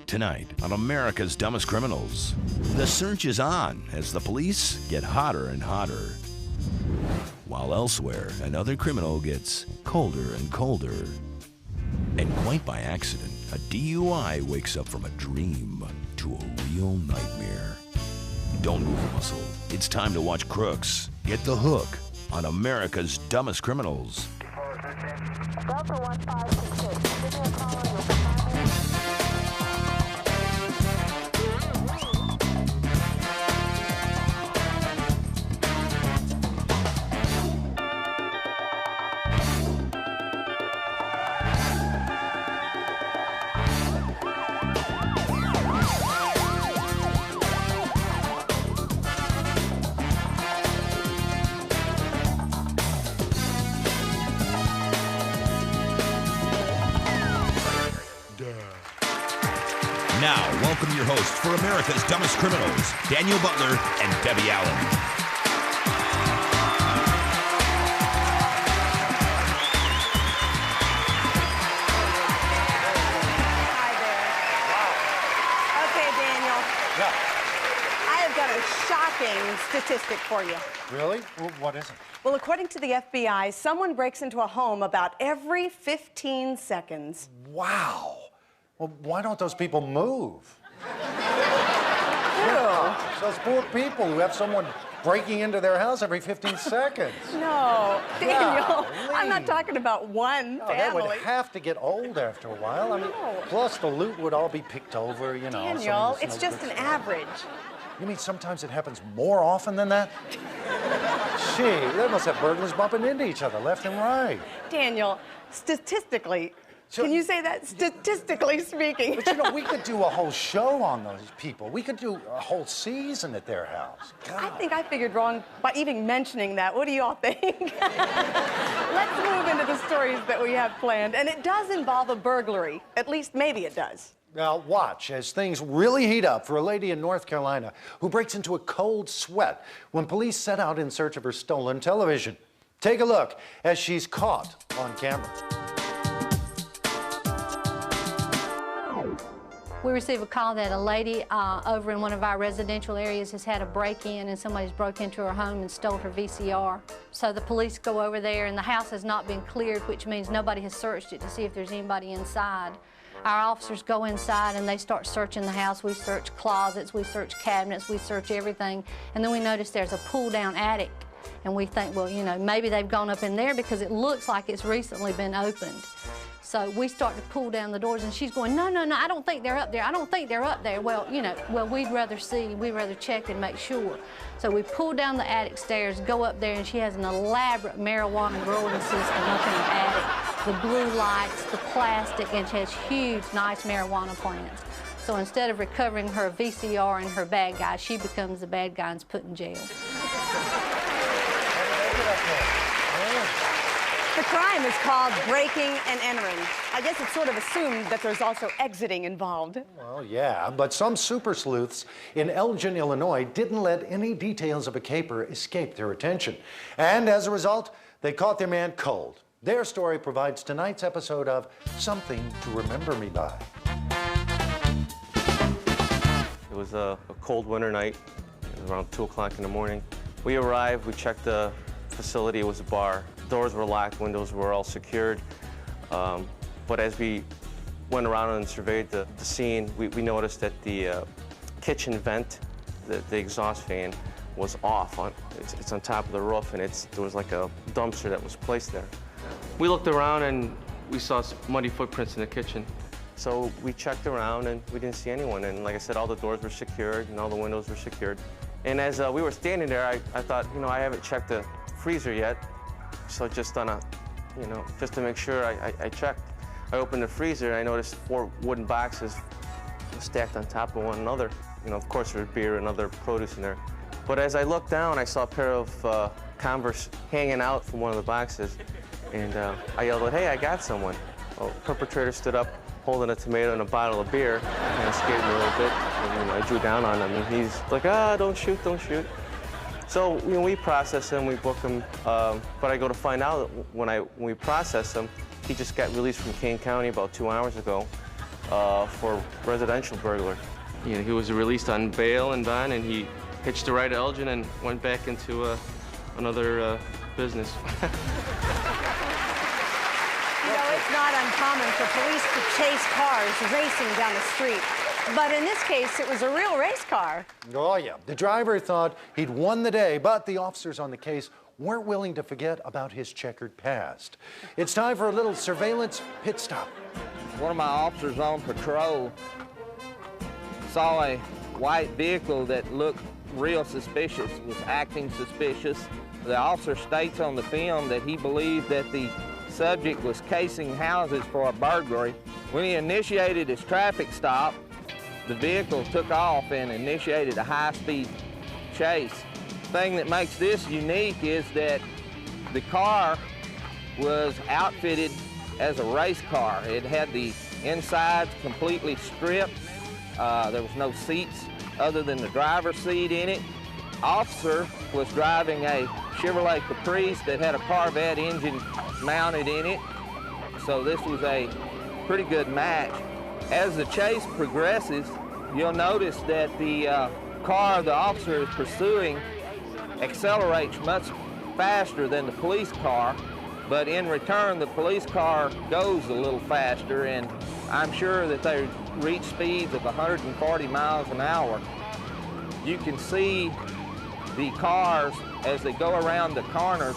Tonight on America's Dumbest Criminals, the search is on as the police get hotter and hotter. While elsewhere, another criminal gets colder and colder. And quite by accident, a DUI wakes up from a dream to a real nightmare. Don't move a muscle. It's time to watch Crooks get the hook on America's Dumbest Criminals. Delta 1566, give me a call on your primary. Now, welcome your hosts for America's Dumbest Criminals, Daniel Butler and Debbie Allen. Hi there. Okay, Daniel. Yeah. I have got a shocking statistic for you. Really? Well, what is it? Well, according to the FBI, someone breaks into a home about every 15 seconds. Wow. Well, why don't those people move? Ew. Those poor people who have someone breaking into their house every 15 seconds. No, Daniel, Golly. I'm not talking about one No, that family. would have to get old after a while. I mean, No. plus the loot would all be picked over, you know. Daniel, some it's of the just no an good stuff. average. You mean sometimes it happens more often than that? Gee, they must have burglars bumping into each other left and right. Daniel, statistically, So- can you say that? Statistically speaking. But you know, we could do a whole show on those people. We could do a whole season at their house. I God. think I figured wrong by even mentioning that. What do you all think? Let's move into the stories that we have planned. And it does involve a burglary. At least maybe it does. Now watch as things really heat up for a lady in North Carolina who breaks into a cold sweat when police set out in search of her stolen television. Take a look as she's caught on camera. We received a call that a lady over in one of our residential areas has had a break-in and somebody's broke into her home and stole her VCR. So the police go over there and the house has not been cleared, which means nobody has searched it to see if there's anybody inside. Our officers go inside and they start searching the house. We search closets, we search cabinets, we search everything. And then we notice there's a pull-down attic. And we think, well, you know, maybe they've gone up in there because it looks like it's recently been opened. So we start to pull down the doors and she's going, no, no, no, I don't think they're up there. I don't think they're up there. Well, you know, we'd rather check and make sure. So we pull down the attic stairs, go up there, and she has an elaborate marijuana growing system up in the attic. The blue lights, the plastic, and she has huge, nice marijuana plants. So instead of recovering her VCR and her bad guy, she becomes the bad guy and's put in jail. The crime is called breaking and entering. I guess it's sort of assumed that there's also exiting involved. Well, yeah, but some super sleuths in Elgin, Illinois didn't let any details of a caper escape their attention. And as a result, they caught their man cold. Their story provides tonight's episode of Something to Remember Me By. It was a cold winter night. It was around 2 o'clock in the morning. We arrived, we checked the facility. It was a bar. Doors were locked, windows were all secured. But as we went around and surveyed the scene, we noticed that the kitchen vent, the exhaust fan, was off. It's on top of the roof, and there was like a dumpster that was placed there. We looked around and we saw some muddy footprints in the kitchen. So we checked around and we didn't see anyone. And like I said, all the doors were secured and all the windows were secured. And as we were standing there, I thought, you know, I haven't checked the freezer yet. So just on a, you know, just to make sure, I checked. I opened the freezer and I noticed 4 wooden boxes stacked on top of one another. You know, of course, there's beer and other produce in there. But as I looked down, I saw a pair of Converse hanging out from one of the boxes. And I yelled out, hey, I got someone. Well, the perpetrator stood up holding a tomato and a bottle of beer. Kind of scared me a little bit. And, you know, I drew down on him, and he's like, don't shoot, don't shoot. So, you know, we process him, we book him, but I go to find out that when we process him, he just got released from Kane County about 2 hours ago. for residential burglar. You know, he was released on bail and bond, and he hitched a ride to Elgin and went back into another business. You know, it's not uncommon for police to chase cars racing down the street. But in this case, it was a real race car. Oh, yeah. The driver thought he'd won the day, but the officers on the case weren't willing to forget about his checkered past. It's time for a little surveillance pit stop. One of my officers on patrol saw a white vehicle that looked real suspicious, was acting suspicious. The officer states on the film that he believed that the subject was casing houses for a burglary. When he initiated his traffic stop, the vehicle took off and initiated a high-speed chase. The thing that makes this unique is that the car was outfitted as a race car. It had the insides completely stripped. There was no seats other than the driver's seat in it. Officer was driving a Chevrolet Caprice that had a Corvette engine mounted in it, so this was a pretty good match. As the chase progresses, you'll notice that the car the officer is pursuing accelerates much faster than the police car, but in return the police car goes a little faster, and I'm sure that they reach speeds of 140 miles an hour. You can see the cars as they go around the corners,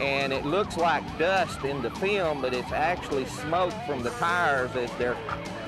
and it looks like dust in the film, but it's actually smoke from the tires as they're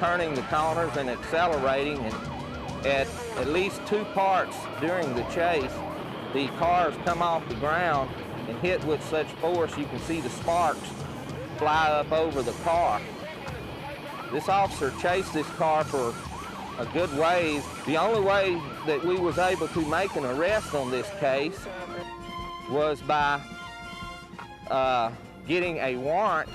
turning the corners and accelerating. And at least two parts during the chase, the cars come off the ground and hit with such force you can see the sparks fly up over the car. This officer chased this car for a good ways. The only way that we was able to make an arrest on this case was by getting a warrant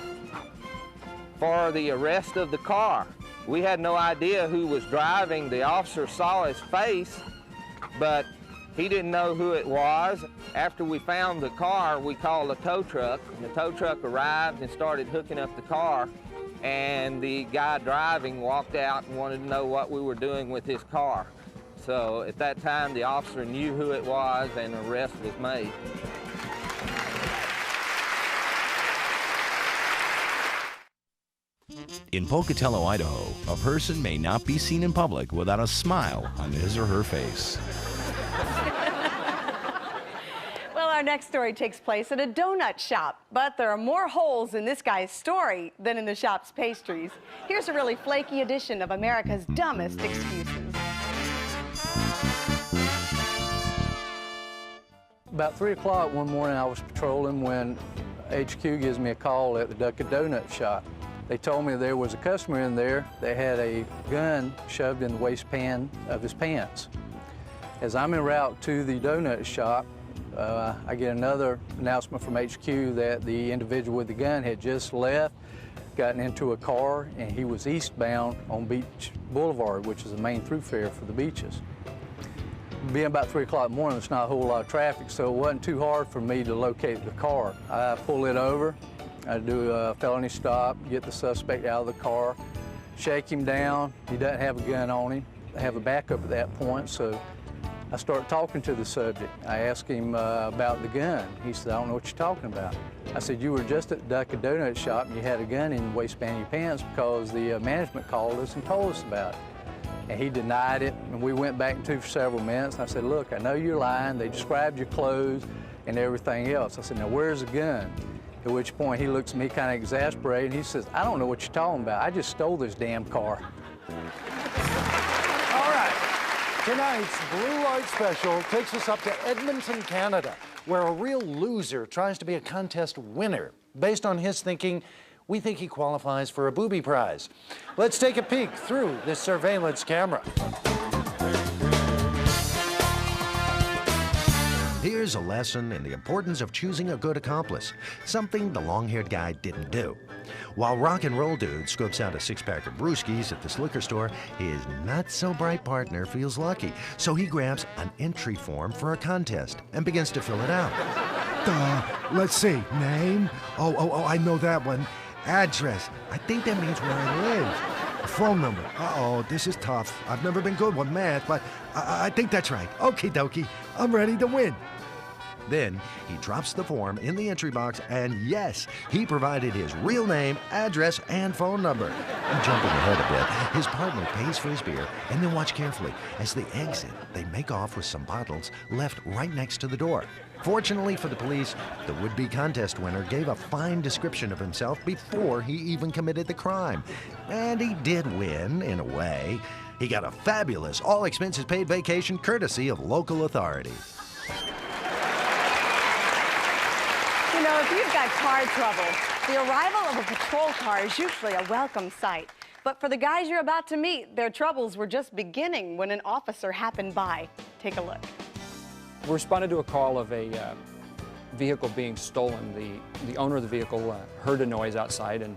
for the arrest of the car. We had no idea who was driving. The officer saw his face, but he didn't know who it was. After we found the car, we called a tow truck, and the tow truck arrived and started hooking up the car, and the guy driving walked out and wanted to know what we were doing with his car. So at that time, the officer knew who it was, and an arrest was made. In Pocatello, Idaho, a person may not be seen in public without a smile on his or her face. Well, our next story takes place at a donut shop, but there are more holes in this guy's story than in the shop's pastries. Here's a really flaky edition of America's Dumbest Excuses. About 3 o'clock one morning, I was patrolling when HQ gives me a call at the Dunkin' Donut shop. They told me there was a customer in there that had a gun shoved in the waistband of his pants. As I'm en route to the donut shop, I get another announcement from HQ that the individual with the gun had just left, gotten into a car, and he was eastbound on Beach Boulevard, which is the main thoroughfare for the beaches. Being about 3 o'clock in the morning, there's not a whole lot of traffic, so it wasn't too hard for me to locate the car. I pull it over, I do a felony stop, get the suspect out of the car, shake him down. He doesn't have a gun on him. I have a backup at that point, so I start talking to the subject. I ask him about the gun. He said, I don't know what you're talking about. I said, you were just at the Dunkin' Donut shop and you had a gun in the waistband of your pants because the management called us and told us about it. And he denied it, and we went back and for several minutes. And I said, look, I know you're lying. They described your clothes and everything else. I said, now where's the gun? At which point he looks at me kind of exasperated, and he says, I don't know what you're talking about. I just stole this damn car. All right. Tonight's Blue Light Special takes us up to Edmonton, Canada, where a real loser tries to be a contest winner. Based on his thinking, we think he qualifies for a booby prize. Let's take a peek through this surveillance camera. Here's a lesson in the importance of choosing a good accomplice, something the long-haired guy didn't do. While rock and roll dude scopes out a six-pack of brewskis at this liquor store, his not-so-bright partner feels lucky, so he grabs an entry form for a contest and begins to fill it out. Let's see, name? Oh, I know that one. Address. I think that means where I live. phone number. Uh-oh, this is tough. I've never been good with math, but I think that's right. Okie dokie, I'm ready to win. Then he drops the form in the entry box, and yes, he provided his real name, address, and phone number. Jumping ahead a bit, his partner pays for his beer, and then watch carefully. As they exit, they make off with some bottles left right next to the door. Fortunately for the police, the would-be contest winner gave a fine description of himself before he even committed the crime. And he did win, in a way. He got a fabulous, all-expenses-paid vacation courtesy of local authorities. You know, if you've got car trouble, the arrival of a patrol car is usually a welcome sight. But for the guys you're about to meet, their troubles were just beginning when an officer happened by. Take a look. We responded to a call of a vehicle being stolen. The owner of the vehicle heard a noise outside,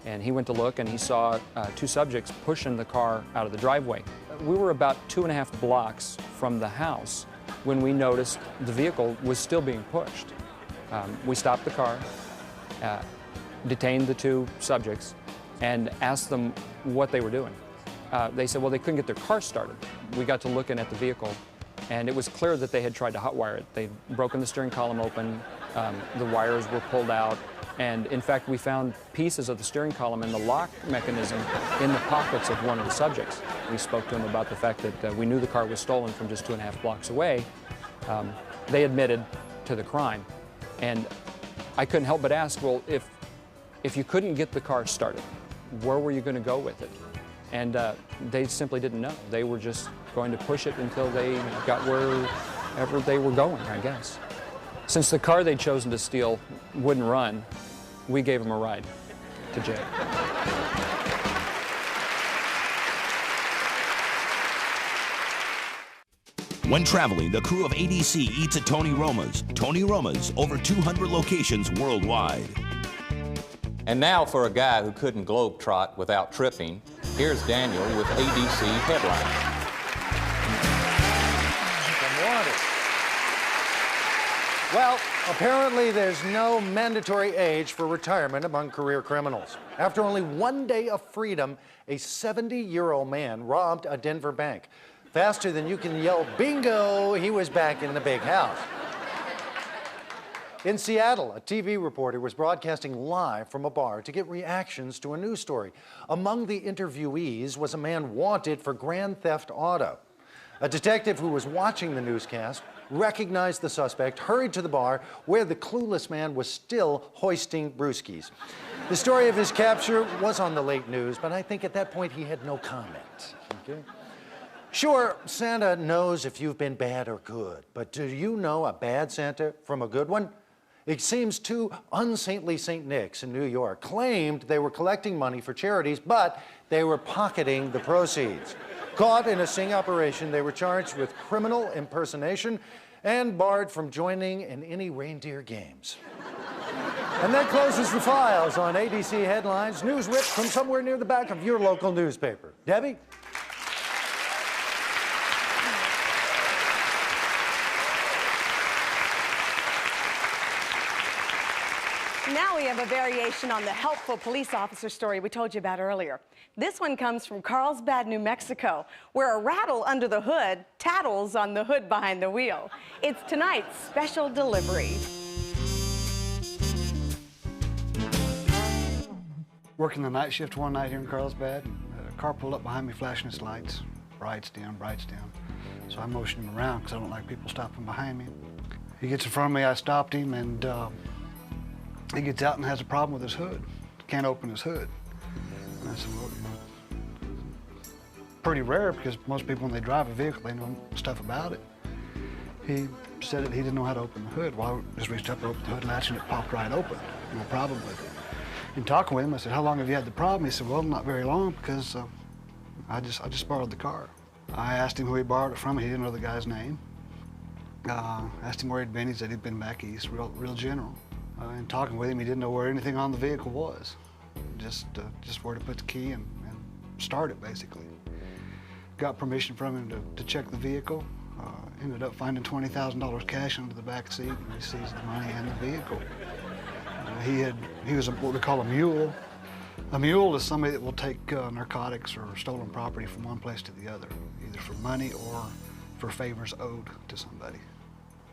and he went to look, and he saw two subjects pushing the car out of the driveway. We were about 2.5 blocks from the house when we noticed the vehicle was still being pushed. We stopped the car, detained the two subjects, and asked them what they were doing. They said, well, they couldn't get their car started. We got to looking at the vehicle, and it was clear that they had tried to hotwire it. They'd broken the steering column open, the wires were pulled out, and in fact, we found pieces of the steering column and the lock mechanism in the pockets of one of the subjects. We spoke to them about the fact that we knew the car was stolen from just 2.5 blocks away. They admitted to the crime. And I couldn't help but ask, well, if you couldn't get the car started, where were you going to go with it? And they simply didn't know. They were just going to push it until they got wherever they were going, I guess. Since the car they'd chosen to steal wouldn't run, we gave them a ride to jail. When traveling, the crew of ADC eats at Tony Roma's. Tony Roma's, over 200 locations worldwide. And now for a guy who couldn't globetrot without tripping, here's Daniel with ADC Headlines. Well, apparently there's no mandatory age for retirement among career criminals. After only 1 day of freedom, a 70-year-old man robbed a Denver bank. Faster than you can yell bingo, he was back in the big house. In Seattle, a TV reporter was broadcasting live from a bar to get reactions to a news story. Among the interviewees was a man wanted for grand theft auto. A detective who was watching the newscast recognized the suspect, hurried to the bar where the clueless man was still hoisting brewskis. The story of his capture was on the late news, but I think at that point he had no comment. Okay? Sure, Santa knows if you've been bad or good, but do you know a bad Santa from a good one? It seems two unsaintly St. Nics in New York claimed they were collecting money for charities, but they were pocketing the proceeds. Caught in a sting operation, they were charged with criminal impersonation and barred from joining in any reindeer games. And that closes the files on ADC Headlines, news ripped from somewhere near the back of your local newspaper. Debbie? Now we have a variation on the helpful police officer story we told you about earlier. This one comes from Carlsbad, New Mexico, where a rattle under the hood tattles on the hood behind the wheel. It's tonight's special delivery. Working the night shift one night here in Carlsbad, a car pulled up behind me flashing its lights. Brights down, brights down. So I motioned him around because I don't like people stopping behind me. He gets in front of me, I stopped him, and he gets out and has a problem with his hood. Can't open his hood. And I said, well, you know, pretty rare because most people when they drive a vehicle, they know stuff about it. He said that he didn't know how to open the hood. Well, I just reached up and opened the hood latch and it popped right open. No problem with it. In talking with him, I said, how long have you had the problem? He said, well, not very long because I just borrowed the car. I asked him who he borrowed it from. He didn't know the guy's name. Asked him where he'd been. He said he'd been back east, real general. In talking with him, he didn't know where anything on the vehicle was. Just where to put the key and start it, basically. Got permission from him to check the vehicle. Ended up finding $20,000 cash under the back seat, and he seized the money and the vehicle. He was what we call a mule. A mule is somebody that will take narcotics or stolen property from one place to the other, either for money or for favors owed to somebody.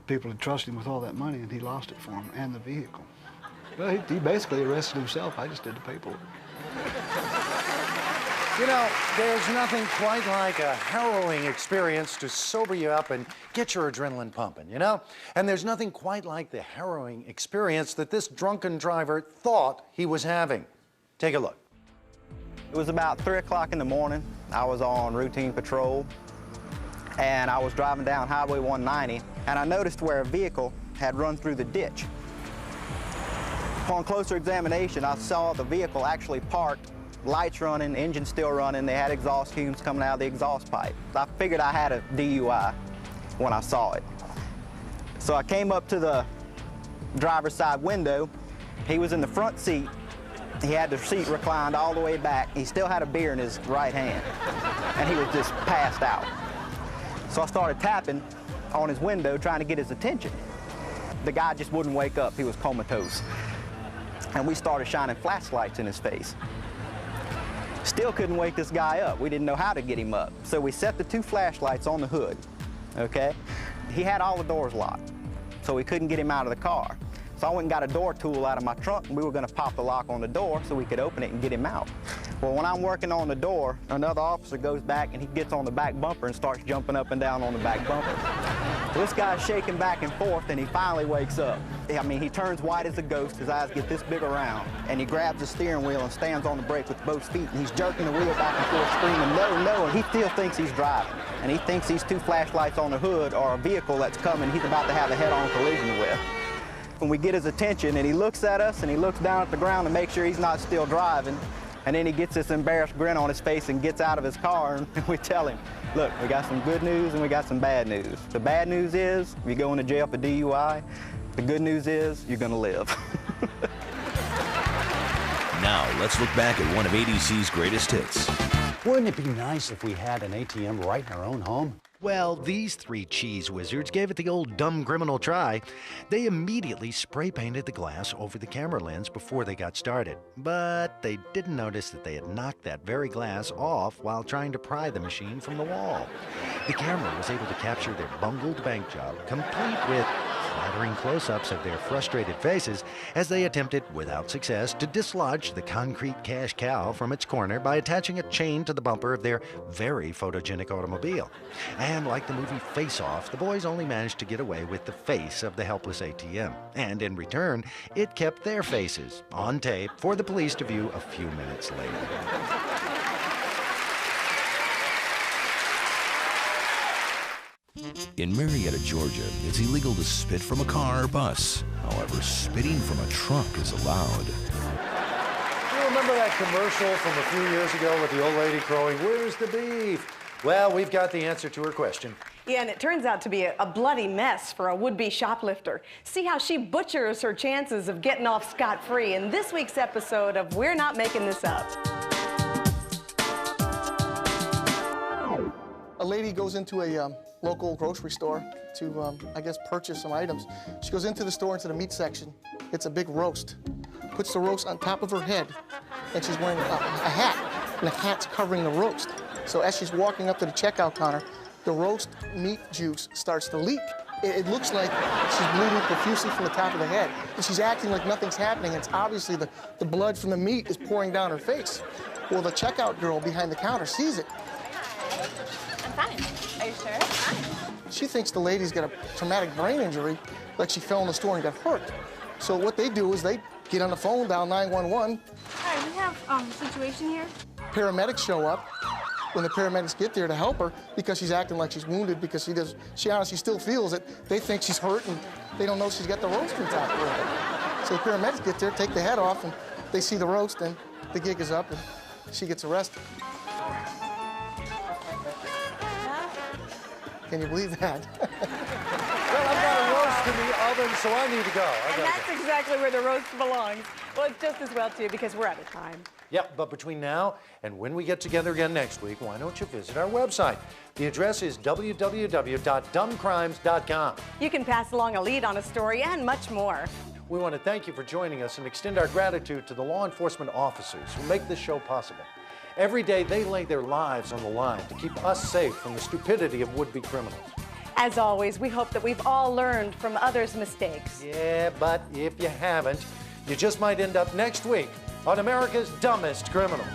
People had trusted him with all that money, and he lost it for them and the vehicle. Well, he basically arrested himself. I just did the paperwork. You know, there's nothing quite like a harrowing experience to sober you up and get your adrenaline pumping, you know? And there's nothing quite like the harrowing experience that this drunken driver thought he was having. Take a look. It was about 3 o'clock in the morning. I was on routine patrol, and I was driving down Highway 190, and I noticed where a vehicle had run through the ditch. Upon closer examination, I saw the vehicle actually parked, lights running, engine still running. They had exhaust fumes coming out of the exhaust pipe. I figured I had a DUI when I saw it. So I came up to the driver's side window. He was in the front seat. He had the seat reclined all the way back. He still had a beer in his right hand, and he was just passed out. So I started tapping on his window, trying to get his attention. The guy just wouldn't wake up. He was comatose. And we started shining flashlights in his face. Still couldn't wake this guy up. We didn't know how to get him up. So we set the 2 flashlights on the hood, okay? He had all the doors locked, so we couldn't get him out of the car. So I went and got a door tool out of my trunk, and we were gonna pop the lock on the door so we could open it and get him out. Well, when I'm working on the door, another officer goes back and he gets on the back bumper and starts jumping up and down on the back bumper. This guy's shaking back and forth, and he finally wakes up. I mean, he turns white as a ghost, his eyes get this big around, and he grabs the steering wheel and stands on the brake with both feet, and he's jerking the wheel back and forth, screaming, no, no, and he still thinks he's driving. And he thinks these 2 flashlights on the hood are a vehicle that's coming he's about to have a head-on collision with. When we get his attention, and he looks at us, and he looks down at the ground to make sure he's not still driving, and then he gets this embarrassed grin on his face and gets out of his car, and we tell him, look, we got some good news and we got some bad news. The bad news is you're going to jail for DUI. The good news is you're going to live. Now, let's look back at one of ADC's greatest hits. Wouldn't it be nice if we had an ATM right in our own home? Well, these 3 cheese wizards gave it the old dumb criminal try. They immediately spray painted the glass over the camera lens before they got started. But they didn't notice that they had knocked that very glass off while trying to pry the machine from the wall. The camera was able to capture their bungled bank job, complete with flattering close-ups of their frustrated faces as they attempted, without success, to dislodge the concrete cash cow from its corner by attaching a chain to the bumper of their very photogenic automobile. And like the movie Face Off, the boys only managed to get away with the face of the helpless ATM. And in return, it kept their faces on tape for the police to view a few minutes later. In Marietta, Georgia, it's illegal to spit from a car or bus. However, spitting from a truck is allowed. You remember that commercial from a few years ago with the old lady crowing, "Where's the beef?" Well, we've got the answer to her question. Yeah, and it turns out to be a bloody mess for a would-be shoplifter. See how she butchers her chances of getting off scot-free in this week's episode of We're Not Making This Up. A lady goes into a local grocery store to, I guess, purchase some items. She goes into the store, into the meat section. It's a big roast. Puts the roast on top of her head, and she's wearing a hat, and the hat's covering the roast. So as she's walking up to the checkout counter, the roast meat juice starts to leak. It looks like she's bleeding profusely from the top of the head, and she's acting like nothing's happening. It's obviously the blood from the meat is pouring down her face. Well, the checkout girl behind the counter sees it. I'm fine. Are you sure? I'm fine. She thinks the lady's got a traumatic brain injury, like she fell in the store and got hurt. So what they do is they get on the phone, dial 911. Hi, we have a situation here. Paramedics show up. When the paramedics get there to help her, because she's acting like she's wounded, because she honestly still feels it, they think she's hurt and they don't know she's got the roast on top of her. So the paramedics get there, take the head off, and they see the roast, and the gig is up, and she gets arrested. Can you believe that? Well, I've got a roast in the oven, so I need to go. And that's exactly where the roast belongs. Well, it's just as well, too, because we're out of time. Yep, but between now and when we get together again next week, why don't you visit our website? The address is www.dumbcrimes.com. You can pass along a lead on a story and much more. We want to thank you for joining us and extend our gratitude to the law enforcement officers who make this show possible. Every day, they lay their lives on the line to keep us safe from the stupidity of would-be criminals. As always, we hope that we've all learned from others' mistakes. Yeah, but if you haven't, you just might end up next week on America's Dumbest Criminal.